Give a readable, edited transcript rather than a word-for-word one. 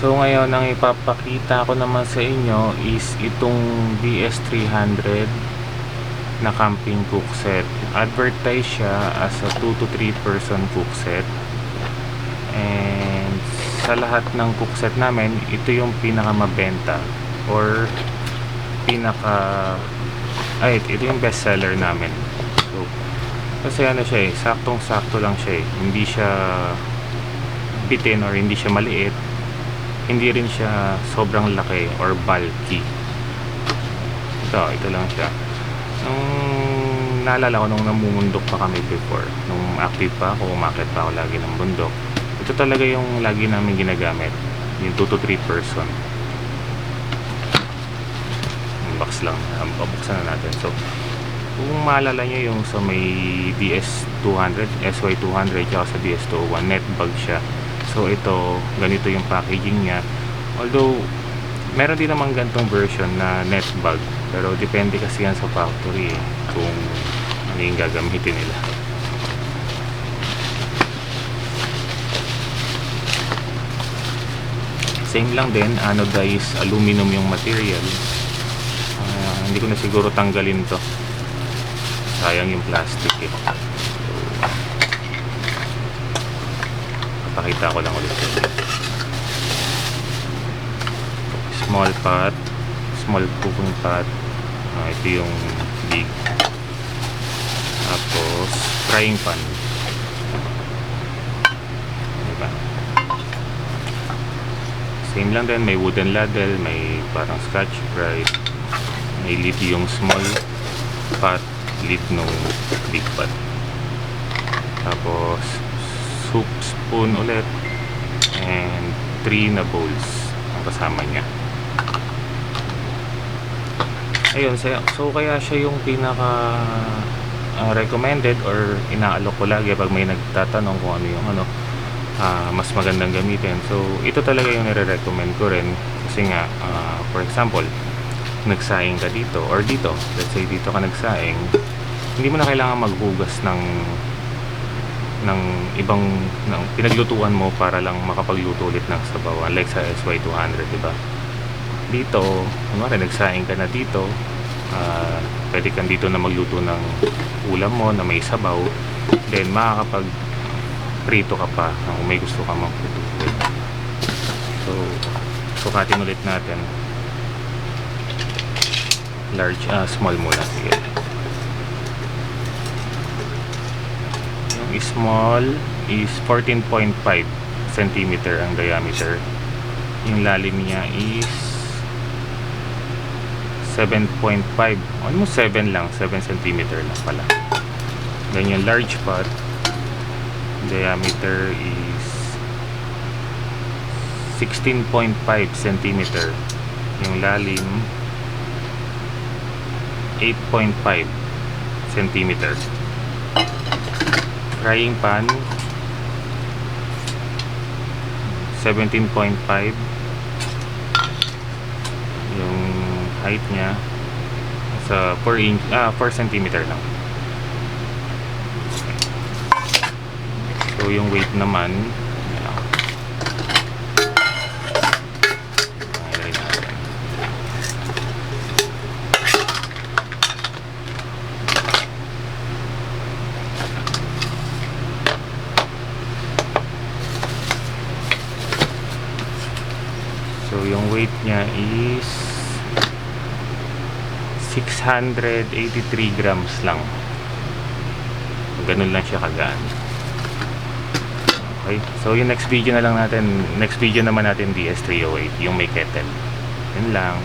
So ngayon ang ipapakita ko naman sa inyo is itong DS300 na camping cook set. Advertise siya as a 2 to 3 person cook set. And sa lahat ng cook set namin, ito yung pinakamabenta or ito yung best seller namin. So, kasi ano siya saktong-sakto lang siya Hindi siya bitin or hindi siya maliit. Hindi rin siya sobrang laki or bulky. Ito lang siya. Naalala ko nung namumundok pa kami before, nung active pa ako, umakyat pa ako lagi ng bundok, ito talaga yung lagi namin ginagamit, yung 2 to 3 person. Box lang, pabuksan na natin. So kung maalala nyo yung sa may DS200, SY200 tsaka sa DS201, net bag siya. So ito, ganito yung packaging niya. Although meron din naman ganitong version na net bag, pero depende kasi yan sa factory kung ano yung gagamitin nila. Same lang din, anodized aluminum yung material. Hindi ko na siguro tanggalin to, sayang yung plastic Pakita ko lang ulit. Small pot, small cooking pot. Ito yung big. Tapos frying pan. Diba? Same lang din, may wooden ladle, may parang scotch brite, may lid yung small pot, lid nung big pot. Tapos soup spoon ulit, and 3 na bowls ang kasama niya. Ayun, so kaya siya yung pinaka recommended or inaalok ko lagi pag may nagtatanong kung ano yung mas magandang gamitin. So ito talaga yung nire-recommend ko rin kasi nga for example, nagsaing ka dito or dito, let's say dito ka nagsaing, hindi mo na kailangan maghugas ng ibang pinaglutuan mo para lang makapagluto ulit ng sabaw, like sa SY200, diba? Dito, kunwari nagsaing ka na dito, pwede kang dito na magluto ng ulam mo na may sabaw, then makakapag prito ka pa kung may gusto ka magluto. So sukatin ulit natin. Small muna, sige. Yung small is 14.5 cm ang diameter. Yung lalim niya is 7.5, almost 7 lang, 7 cm lang pala. Then yung large pot, diameter is 16.5 cm. Yung lalim 8.5 cm. Frying pan 17.5. Yung height niya sa 4 cm lang. So yung weight naman, so yung weight niya is 683 grams lang. Ganun lang siya kagaan. Okay, so yung next video naman natin DS308, yung may kettle. Yun lang.